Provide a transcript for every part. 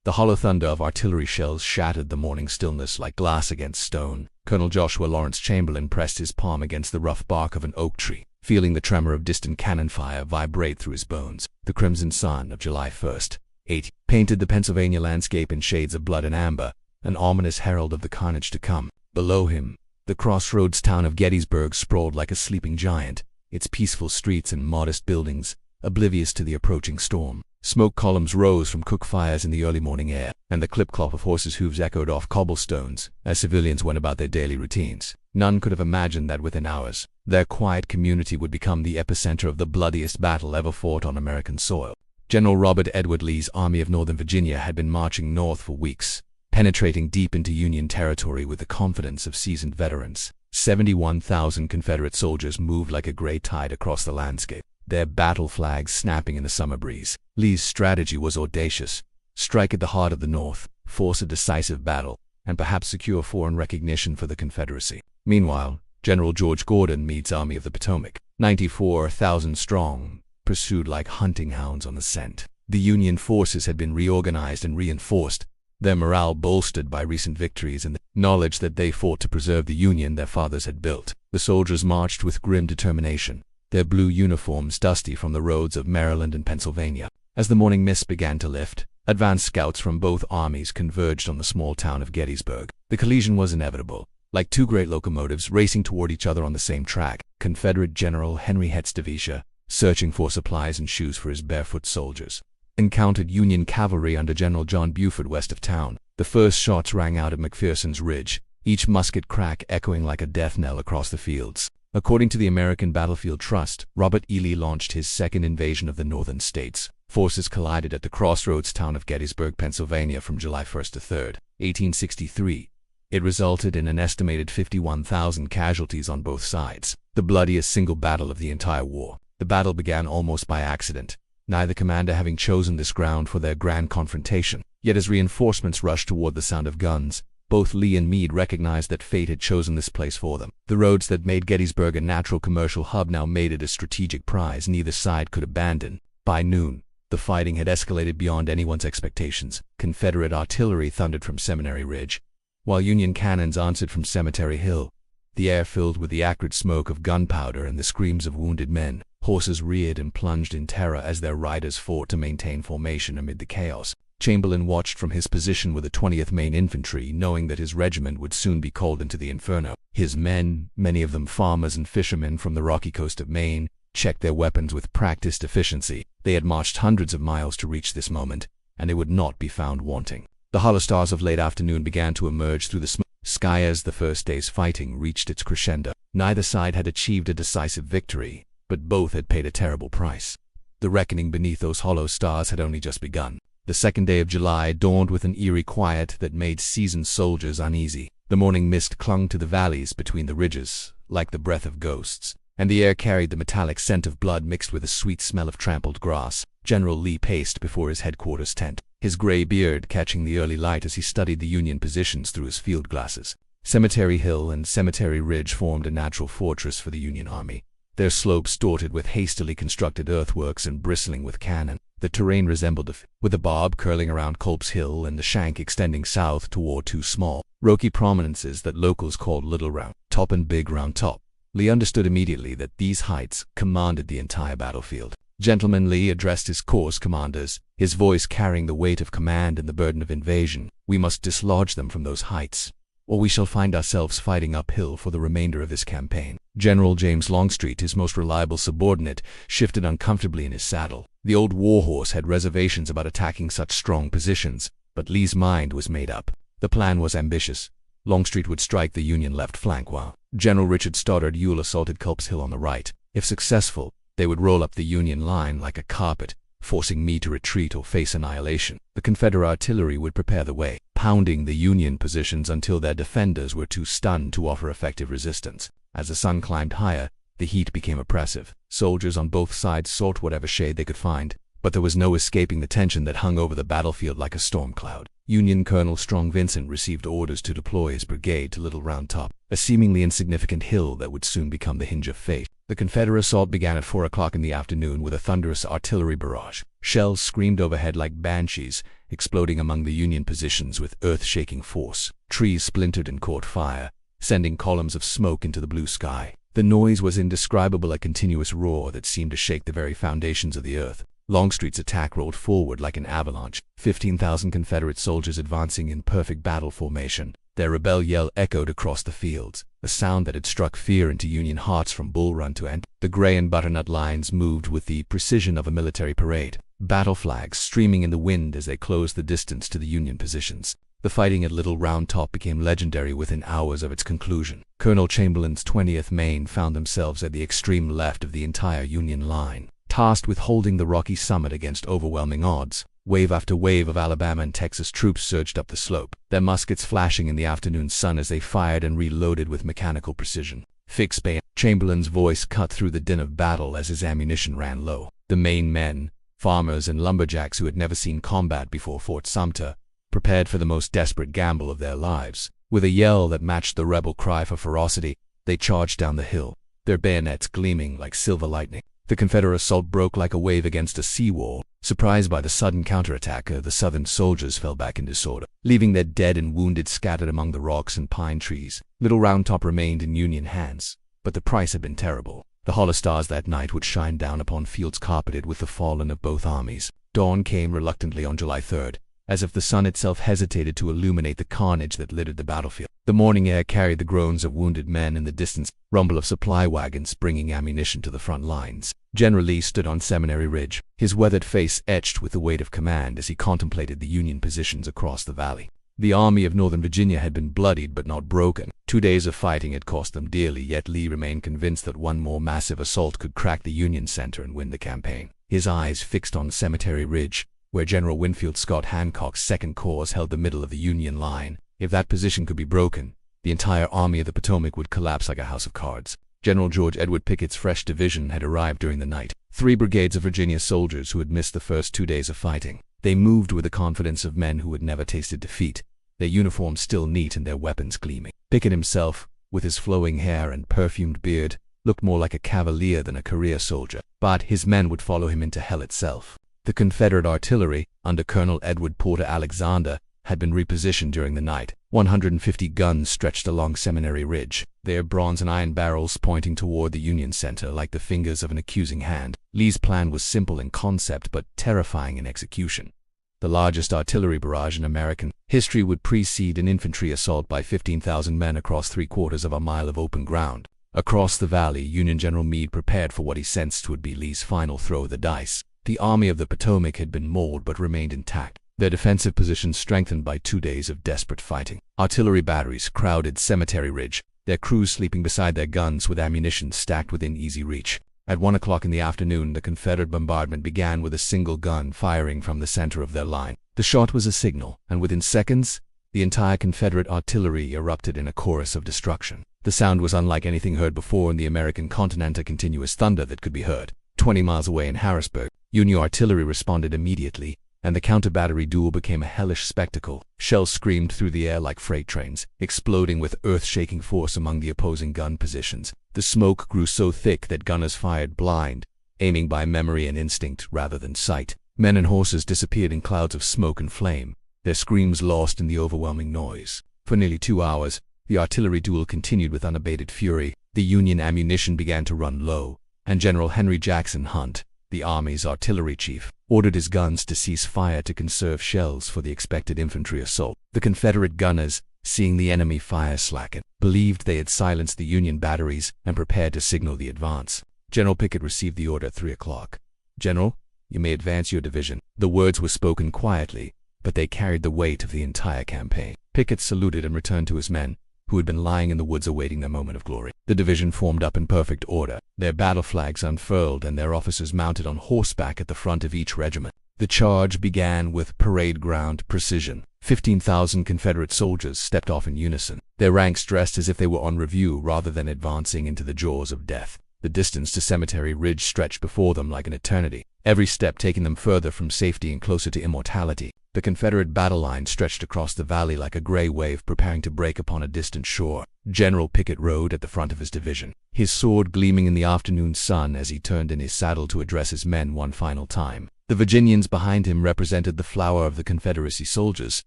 The hollow thunder of artillery shells shattered the morning stillness like glass against stone. Colonel Joshua Lawrence Chamberlain pressed his palm against the rough bark of an oak tree, feeling the tremor of distant cannon fire vibrate through his bones. The crimson sun of July 1st, 8, painted the Pennsylvania landscape in shades of blood and amber, an ominous herald of the carnage to come. Below him, the crossroads town of Gettysburg sprawled like a sleeping giant, its peaceful streets and modest buildings oblivious to the approaching storm. Smoke columns rose from cook fires in the early morning air, and the clip-clop of horses' hooves echoed off cobblestones as civilians went about their daily routines. None could have imagined that within hours, their quiet community would become the epicenter of the bloodiest battle ever fought on American soil. General Robert Edward Lee's Army of Northern Virginia had been marching north for weeks, penetrating deep into Union territory with the confidence of seasoned veterans. 71,000 Confederate soldiers moved like a gray tide across the landscape, their battle flags snapping in the summer breeze. Lee's strategy was audacious: strike at the heart of the North, force a decisive battle, and perhaps secure foreign recognition for the Confederacy. Meanwhile, General George Gordon, Meade's Army of the Potomac, 94,000 strong, pursued like hunting hounds on the scent. The Union forces had been reorganized and reinforced, their morale bolstered by recent victories and the knowledge that they fought to preserve the Union their fathers had built. The soldiers marched with grim determination, their blue uniforms dusty from the roads of Maryland and Pennsylvania. As the morning mist began to lift, advance scouts from both armies converged on the small town of Gettysburg. The collision was inevitable, like two great locomotives racing toward each other on the same track. Confederate General Henry Het's division, searching for supplies and shoes for his barefoot soldiers, encountered Union cavalry under General John Buford west of town. The first shots rang out at McPherson's Ridge, each musket crack echoing like a death knell across the fields. According to the American Battlefield Trust, Robert E. Lee launched his second invasion of the northern states. Forces collided at the crossroads town of Gettysburg, Pennsylvania from July 1st to 3rd, 1863. It resulted in an estimated 51,000 casualties on both sides, the bloodiest single battle of the entire war. The battle began almost by accident, neither commander having chosen this ground for their grand confrontation. Yet as reinforcements rushed toward the sound of guns, both Lee and Meade recognized that fate had chosen this place for them. The roads that made Gettysburg a natural commercial hub now made it a strategic prize neither side could abandon. By noon, the fighting had escalated beyond anyone's expectations. Confederate artillery thundered from Seminary Ridge, while Union cannons answered from Cemetery Hill, the air filled with the acrid smoke of gunpowder and the screams of wounded men. Horses reared and plunged in terror as their riders fought to maintain formation amid the chaos. Chamberlain watched from his position with the 20th Maine Infantry, knowing that his regiment would soon be called into the inferno. His men, many of them farmers and fishermen from the rocky coast of Maine, checked their weapons with practiced efficiency. They had marched hundreds of miles to reach this moment, and they would not be found wanting. The hollow stars of late afternoon began to emerge through the sky as the first day's fighting reached its crescendo. Neither side had achieved a decisive victory, but both had paid a terrible price. The reckoning beneath those hollow stars had only just begun. The second day of July dawned with an eerie quiet that made seasoned soldiers uneasy. The morning mist clung to the valleys between the ridges, like the breath of ghosts, and the air carried the metallic scent of blood mixed with a sweet smell of trampled grass. General Lee paced before his headquarters tent, his gray beard catching the early light as he studied the Union positions through his field glasses. Cemetery Hill and Cemetery Ridge formed a natural fortress for the Union Army, their slopes dotted with hastily constructed earthworks and bristling with cannon. The terrain resembled with the barb curling around Culp's Hill and the shank extending south toward two small, rocky prominences that locals called Little Round Top and Big Round Top. Lee understood immediately that these heights commanded the entire battlefield. Gentleman Lee addressed his corps commanders, his voice carrying the weight of command and the burden of invasion. We must dislodge them from those heights, or we shall find ourselves fighting uphill for the remainder of this campaign. General James Longstreet, his most reliable subordinate, shifted uncomfortably in his saddle. The old warhorse had reservations about attacking such strong positions, but Lee's mind was made up. The plan was ambitious. Longstreet would strike the Union left flank while General Richard Stoddard Ewell assaulted Culp's Hill on the right. If successful, they would roll up the Union line like a carpet, forcing Meade to retreat or face annihilation. The Confederate artillery would prepare the way, pounding the Union positions until their defenders were too stunned to offer effective resistance. As the sun climbed higher, the heat became oppressive. Soldiers on both sides sought whatever shade they could find, but there was no escaping the tension that hung over the battlefield like a storm cloud. Union Colonel Strong Vincent received orders to deploy his brigade to Little Round Top, a seemingly insignificant hill that would soon become the hinge of fate. The Confederate assault began at 4 o'clock in the afternoon with a thunderous artillery barrage. Shells screamed overhead like banshees, exploding among the Union positions with earth-shaking force. Trees splintered and caught fire, sending columns of smoke into the blue sky. The noise was indescribable, a continuous roar that seemed to shake the very foundations of the earth. Longstreet's attack rolled forward like an avalanche, 15,000 Confederate soldiers advancing in perfect battle formation. Their rebel yell echoed across the fields, a sound that had struck fear into Union hearts from Bull Run to Ant. The gray and butternut lines moved with the precision of a military parade, battle flags streaming in the wind as they closed the distance to the Union positions. The fighting at Little Round Top became legendary within hours of its conclusion. Colonel Chamberlain's 20th Maine found themselves at the extreme left of the entire Union line, tasked with holding the rocky summit against overwhelming odds. Wave after wave of Alabama and Texas troops surged up the slope, their muskets flashing in the afternoon sun as they fired and reloaded with mechanical precision. "Fix Bay!" Chamberlain's voice cut through the din of battle as his ammunition ran low. The Maine men, farmers and lumberjacks who had never seen combat before Fort Sumter, prepared for the most desperate gamble of their lives. With a yell that matched the rebel cry for ferocity, they charged down the hill, their bayonets gleaming like silver lightning. The Confederate assault broke like a wave against a seawall. Surprised by the sudden counterattack, the Southern soldiers fell back in disorder, leaving their dead and wounded scattered among the rocks and pine trees. Little Round Top remained in Union hands, but the price had been terrible. The hollow stars that night would shine down upon fields carpeted with the fallen of both armies. Dawn came reluctantly on July 3rd, as if the sun itself hesitated to illuminate the carnage that littered the battlefield. The morning air carried the groans of wounded men in the distance, rumble of supply wagons bringing ammunition to the front lines. General Lee stood on Seminary Ridge, his weathered face etched with the weight of command as he contemplated the Union positions across the valley. The Army of Northern Virginia had been bloodied but not broken. 2 days of fighting had cost them dearly, yet Lee remained convinced that one more massive assault could crack the Union center and win the campaign. His eyes fixed on Cemetery Ridge, where General Winfield Scott Hancock's 2nd Corps held the middle of the Union line. If that position could be broken, the entire Army of the Potomac would collapse like a house of cards. General George Edward Pickett's fresh division had arrived during the night. 3 brigades of Virginia soldiers who had missed the first 2 days of fighting. They moved with the confidence of men who had never tasted defeat, their uniforms still neat and their weapons gleaming. Pickett himself, with his flowing hair and perfumed beard, looked more like a cavalier than a career soldier, but his men would follow him into hell itself. The Confederate artillery, under Colonel Edward Porter Alexander, had been repositioned during the night. 150 guns stretched along Seminary Ridge, their bronze and iron barrels pointing toward the Union center like the fingers of an accusing hand. Lee's plan was simple in concept but terrifying in execution. The largest artillery barrage in American history would precede an infantry assault by 15,000 men across 3/4 of a mile of open ground. Across the valley, Union General Meade prepared for what he sensed would be Lee's final throw of the dice. The Army of the Potomac had been mauled but remained intact, their defensive positions strengthened by 2 days of desperate fighting. Artillery batteries crowded Cemetery Ridge, their crews sleeping beside their guns with ammunition stacked within easy reach. At 1 o'clock in the afternoon, the Confederate bombardment began with a single gun firing from the center of their line. The shot was a signal, and within seconds, the entire Confederate artillery erupted in a chorus of destruction. The sound was unlike anything heard before in the American continent, a continuous thunder that could be heard 20 miles away in Harrisburg. Union artillery responded immediately, and the counter-battery duel became a hellish spectacle. Shells screamed through the air like freight trains, exploding with earth-shaking force among the opposing gun positions. The smoke grew so thick that gunners fired blind, aiming by memory and instinct rather than sight. Men and horses disappeared in clouds of smoke and flame, their screams lost in the overwhelming noise. For nearly 2 hours, the artillery duel continued with unabated fury. The Union ammunition began to run low, and General Henry Jackson Hunt, the Army's artillery chief, ordered his guns to cease fire to conserve shells for the expected infantry assault. The Confederate gunners, seeing the enemy fire slacken, believed they had silenced the Union batteries and prepared to signal the advance. General Pickett received the order at 3 o'clock. "General, you may advance your division." The words were spoken quietly, but they carried the weight of the entire campaign. Pickett saluted and returned to his men, who had been lying in the woods awaiting their moment of glory. The division formed up in perfect order, their battle flags unfurled and their officers mounted on horseback at the front of each regiment. The charge began with parade ground precision. 15,000 Confederate soldiers stepped off in unison, their ranks dressed as if they were on review rather than advancing into the jaws of death. The distance to Cemetery Ridge stretched before them like an eternity. every step taking them further from safety and closer to immortality. The Confederate battle line stretched across the valley like a gray wave preparing to break upon a distant shore. General Pickett rode at the front of his division, his sword gleaming in the afternoon sun as he turned in his saddle to address his men one final time. The Virginians behind him represented the flower of the Confederacy soldiers,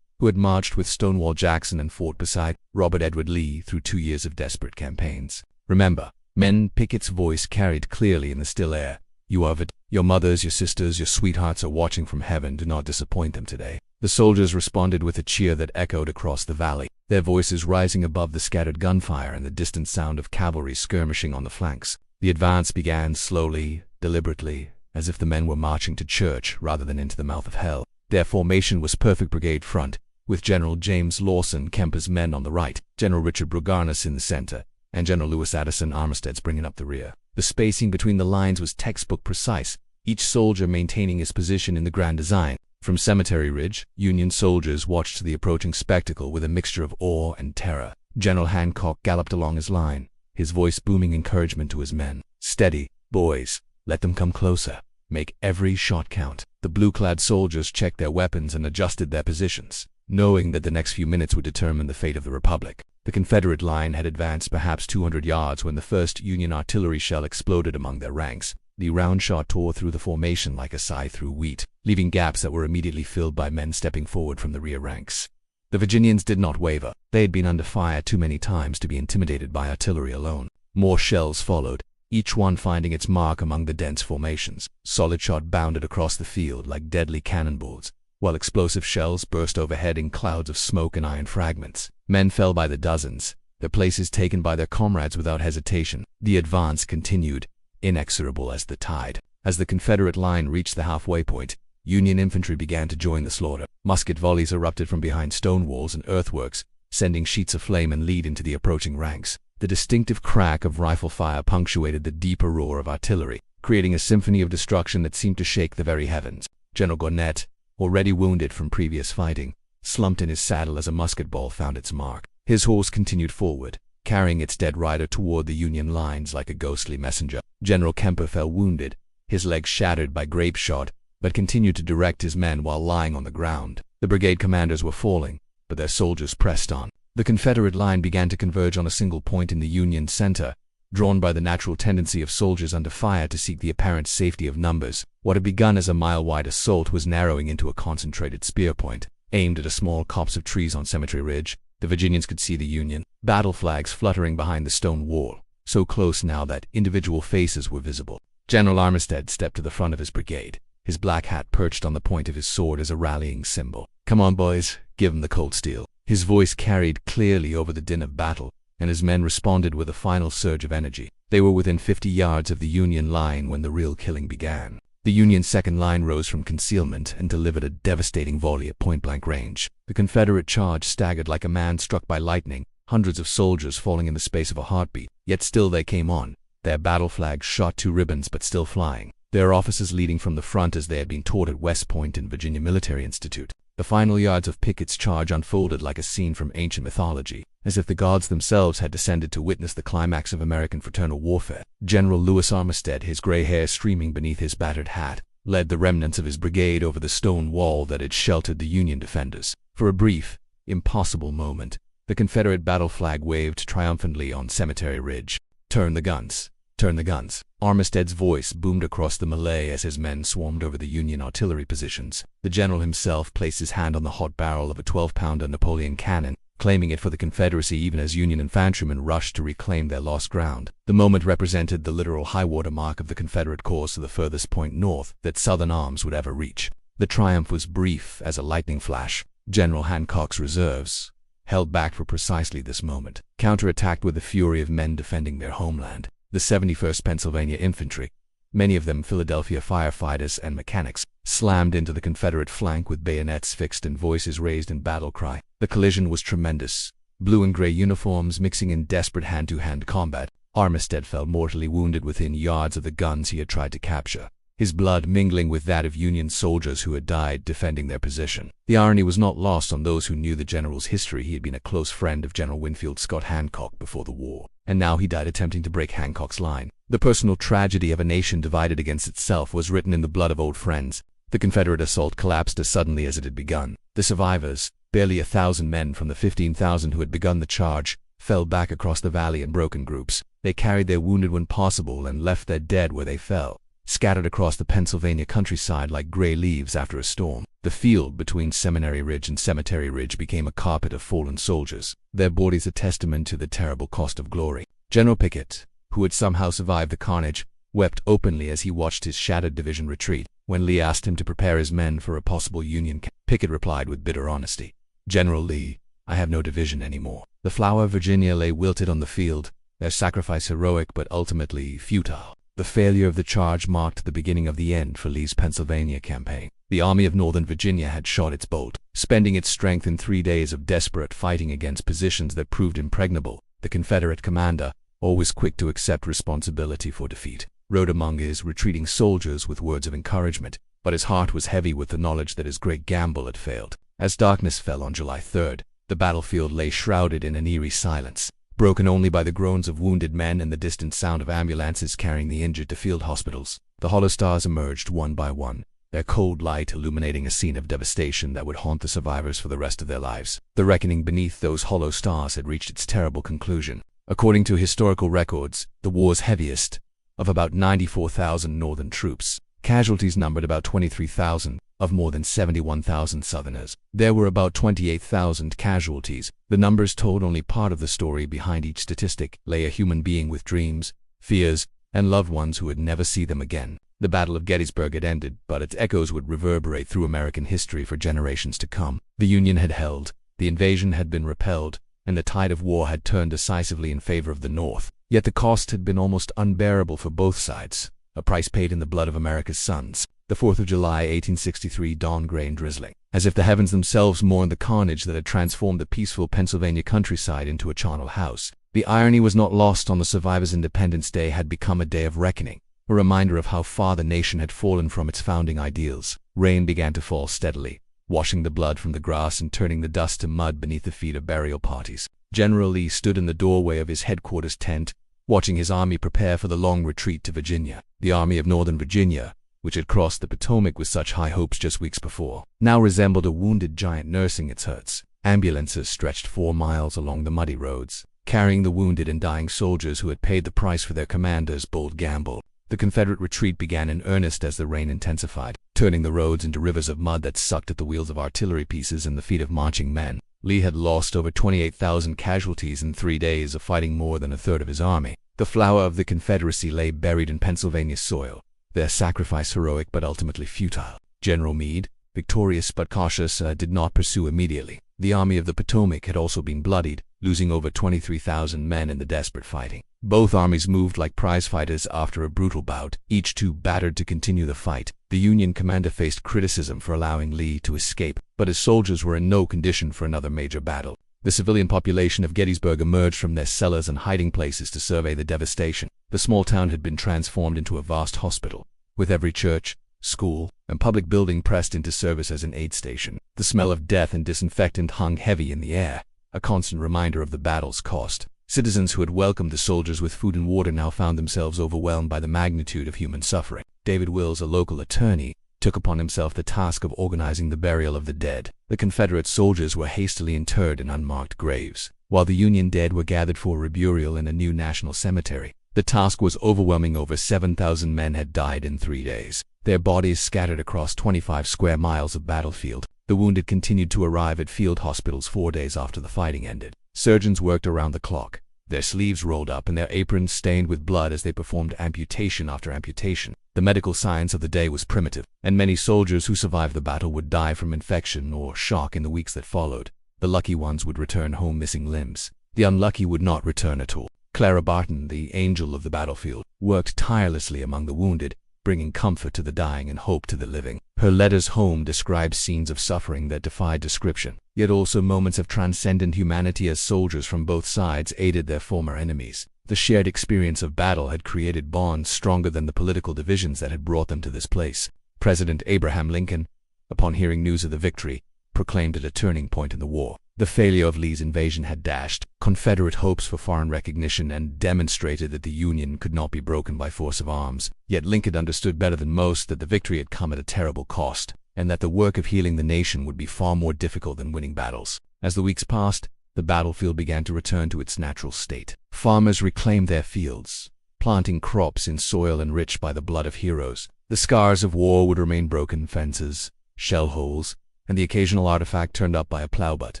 who had marched with Stonewall Jackson and fought beside Robert Edward Lee through 2 years of desperate campaigns. Remember, men, Pickett's voice carried clearly in the still air. You of it, your mothers, your sisters, your sweethearts are watching from heaven. Do not disappoint them today. The soldiers responded with a cheer that echoed across the valley, their voices rising above the scattered gunfire and the distant sound of cavalry skirmishing on the flanks. The advance began slowly, deliberately, as if the men were marching to church rather than into the mouth of hell. Their formation was perfect brigade front, with General James Lawson Kemper's men on the right, General Richard Brugarnus in the center, and General Lewis Addison Armistead's bringing up the rear. The spacing between the lines was textbook precise, each soldier maintaining his position in the grand design. From Cemetery Ridge, Union soldiers watched the approaching spectacle with a mixture of awe and terror. General Hancock galloped along his line, his voice booming encouragement to his men. Steady, boys. Let them come closer. Make every shot count. The blue-clad soldiers checked their weapons and adjusted their positions, knowing that the next few minutes would determine the fate of the Republic. The Confederate line had advanced perhaps 200 yards when the first Union artillery shell exploded among their ranks. The round shot tore through the formation like a scythe through wheat, leaving gaps that were immediately filled by men stepping forward from the rear ranks. The Virginians did not waver. They had been under fire too many times to be intimidated by artillery alone. More shells followed, each one finding its mark among the dense formations. Solid shot bounded across the field like deadly cannonballs, while explosive shells burst overhead in clouds of smoke and iron fragments. Men fell by the dozens, their places taken by their comrades without hesitation. The advance continued, inexorable as the tide. As the Confederate line reached the halfway point, Union infantry began to join the slaughter. Musket volleys erupted from behind stone walls and earthworks, sending sheets of flame and lead into the approaching ranks. The distinctive crack of rifle fire punctuated the deeper roar of artillery, creating a symphony of destruction that seemed to shake the very heavens. General Garnett, already wounded from previous fighting, slumped in his saddle as a musket ball found its mark. His horse continued forward, carrying its dead rider toward the Union lines like a ghostly messenger. General Kemper fell wounded, his legs shattered by grape shot, but continued to direct his men while lying on the ground. The brigade commanders were falling, but their soldiers pressed on. The Confederate line began to converge on a single point in the Union center, drawn by the natural tendency of soldiers under fire to seek the apparent safety of numbers. What had begun as a mile-wide assault was narrowing into a concentrated spear point. Aimed at a small copse of trees on Cemetery Ridge, the Virginians could see the Union battle flags fluttering behind the stone wall, so close now that individual faces were visible. General Armistead stepped to the front of his brigade, his black hat perched on the point of his sword as a rallying symbol. "Come on, boys, give 'em the cold steel." His voice carried clearly over the din of battle, and his men responded with a final surge of energy. They were within 50 yards of the Union line when the real killing began. The Union second line rose from concealment and delivered a devastating volley at point-blank range. The Confederate charge staggered like a man struck by lightning, hundreds of soldiers falling in the space of a heartbeat. Yet still they came on, their battle flags shot to ribbons but still flying, their officers leading from the front as they had been taught at West Point and Virginia Military Institute. The final yards of Pickett's charge unfolded like a scene from ancient mythology, as if the gods themselves had descended to witness the climax of American fraternal warfare. General Lewis Armistead, his gray hair streaming beneath his battered hat, led the remnants of his brigade over the stone wall that had sheltered the Union defenders. For a brief, impossible moment, the Confederate battle flag waved triumphantly on Cemetery Ridge. "Turn the guns! Turn the guns!" Armistead's voice boomed across the melee as his men swarmed over the Union artillery positions. The general himself placed his hand on the hot barrel of a 12-pounder Napoleon cannon, claiming it for the Confederacy even as Union infantrymen rushed to reclaim their lost ground. The moment represented the literal high-water mark of the Confederate course to the furthest point north that Southern arms would ever reach. The triumph was brief as a lightning flash. General Hancock's reserves, held back for precisely this moment, counterattacked with the fury of men defending their homeland. The 71st Pennsylvania Infantry, many of them Philadelphia firefighters and mechanics, slammed into the Confederate flank with bayonets fixed and voices raised in battle cry. The collision was tremendous. Blue and gray uniforms mixing in desperate hand-to-hand combat. Armistead fell mortally wounded within yards of the guns he had tried to capture, his blood mingling with that of Union soldiers who had died defending their position. The irony was not lost on those who knew the general's history. He had been a close friend of General Winfield Scott Hancock before the war, and now he died attempting to break Hancock's line. The personal tragedy of a nation divided against itself was written in the blood of old friends. The Confederate assault collapsed as suddenly as it had begun. The survivors, barely 1,000 men from the 15,000 who had begun the charge, fell back across the valley in broken groups. They carried their wounded when possible and left their dead where they fell, scattered across the Pennsylvania countryside like gray leaves after a storm. The field between Seminary Ridge and Cemetery Ridge became a carpet of fallen soldiers, their bodies a testament to the terrible cost of glory. General Pickett, who had somehow survived the carnage, wept openly as he watched his shattered division retreat. When Lee asked him to prepare his men for a possible Union camp, Pickett replied with bitter honesty, "General Lee, I have no division anymore." The flower of Virginia lay wilted on the field, their sacrifice heroic but ultimately futile. The failure of the charge marked the beginning of the end for Lee's Pennsylvania campaign. The Army of Northern Virginia had shot its bolt, spending its strength in 3 days of desperate fighting against positions that proved impregnable. The Confederate commander, always quick to accept responsibility for defeat, rode among his retreating soldiers with words of encouragement, but his heart was heavy with the knowledge that his great gamble had failed. As darkness fell on July 3rd, the battlefield lay shrouded in an eerie silence, broken only by the groans of wounded men and the distant sound of ambulances carrying the injured to field hospitals. The hollow stars emerged one by one, their cold light illuminating a scene of devastation that would haunt the survivors for the rest of their lives. The reckoning beneath those hollow stars had reached its terrible conclusion. According to historical records, the war's heaviest, of about 94,000 Northern troops, casualties numbered about 23,000, of more than 71,000 Southerners. There were about 28,000 casualties. The numbers told only part of the story. Behind each statistic lay a human being with dreams, fears, and loved ones who would never see them again. The Battle of Gettysburg had ended, but its echoes would reverberate through American history for generations to come. The Union had held, the invasion had been repelled, and the tide of war had turned decisively in favor of the North. Yet the cost had been almost unbearable for both sides, a price paid in the blood of America's sons. The 4th of July, 1863 dawned gray and drizzling, as if the heavens themselves mourned the carnage that had transformed the peaceful Pennsylvania countryside into a charnel house. The irony was not lost on the survivors' Independence Day had become a day of reckoning, a reminder of how far the nation had fallen from its founding ideals. Rain began to fall steadily, washing the blood from the grass and turning the dust to mud beneath the feet of burial parties. General Lee stood in the doorway of his headquarters tent, watching his army prepare for the long retreat to Virginia. The Army of Northern Virginia, which had crossed the Potomac with such high hopes just weeks before, now resembled a wounded giant nursing its hurts. Ambulances stretched 4 miles along the muddy roads, carrying the wounded and dying soldiers who had paid the price for their commander's bold gamble. The Confederate retreat began in earnest as the rain intensified, turning the roads into rivers of mud that sucked at the wheels of artillery pieces and the feet of marching men. Lee had lost over 28,000 casualties in 3 days of fighting, more than a third of his army. The flower of the Confederacy lay buried in Pennsylvania soil, their sacrifice heroic but ultimately futile. General Meade, victorious but cautious, did not pursue immediately. The Army of the Potomac had also been bloodied, losing over 23,000 men in the desperate fighting. Both armies moved like prize-fighters after a brutal bout, each too battered to continue the fight. The Union commander faced criticism for allowing Lee to escape, but his soldiers were in no condition for another major battle. The civilian population of Gettysburg emerged from their cellars and hiding places to survey the devastation. The small town had been transformed into a vast hospital, with every church, school, and public building pressed into service as an aid station. The smell of death and disinfectant hung heavy in the air, a constant reminder of the battle's cost. Citizens who had welcomed the soldiers with food and water now found themselves overwhelmed by the magnitude of human suffering. David Wills, a local attorney, took upon himself the task of organizing the burial of the dead. The Confederate soldiers were hastily interred in unmarked graves, while the Union dead were gathered for reburial in a new national cemetery. The task was overwhelming. Over 7,000 men had died in 3 days, their bodies scattered across 25 square miles of battlefield. The wounded continued to arrive at field hospitals 4 days after the fighting ended. Surgeons worked around the clock, their sleeves rolled up and their aprons stained with blood as they performed amputation after amputation. The medical science of the day was primitive, and many soldiers who survived the battle would die from infection or shock in the weeks that followed. The lucky ones would return home missing limbs. The unlucky would not return at all. Clara Barton, the angel of the battlefield, worked tirelessly among the wounded, bringing comfort to the dying and hope to the living. Her letters home described scenes of suffering that defied description, yet also moments of transcendent humanity as soldiers from both sides aided their former enemies. The shared experience of battle had created bonds stronger than the political divisions that had brought them to this place. President Abraham Lincoln, upon hearing news of the victory, proclaimed it a turning point in the war. The failure of Lee's invasion had dashed Confederate hopes for foreign recognition and demonstrated that the Union could not be broken by force of arms. Yet Lincoln understood better than most that the victory had come at a terrible cost, and that the work of healing the nation would be far more difficult than winning battles. As the weeks passed, the battlefield began to return to its natural state. Farmers reclaimed their fields, planting crops in soil enriched by the blood of heroes. The scars of war would remain: broken fences, shell holes, and the occasional artifact turned up by a plow butt.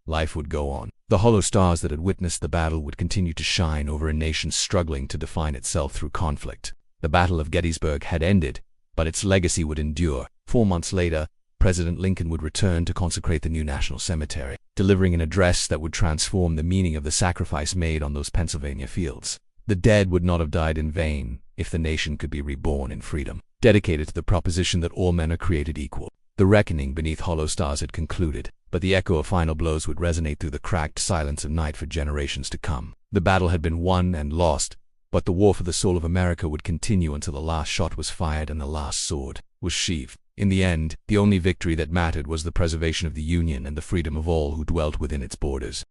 Life would go on. The hollow stars that had witnessed the battle would continue to shine over a nation struggling to define itself through conflict. The Battle of Gettysburg had ended, but its legacy would endure. 4 months later, President Lincoln would return to consecrate the new national cemetery, delivering an address that would transform the meaning of the sacrifice made on those Pennsylvania fields. The dead would not have died in vain if the nation could be reborn in freedom, dedicated to the proposition that all men are created equal. The reckoning beneath hollow stars had concluded, but the echo of final blows would resonate through the cracked silence of night for generations to come. The battle had been won and lost, but the war for the soul of America would continue until the last shot was fired and the last sword was sheathed. In the end, the only victory that mattered was the preservation of the Union and the freedom of all who dwelt within its borders.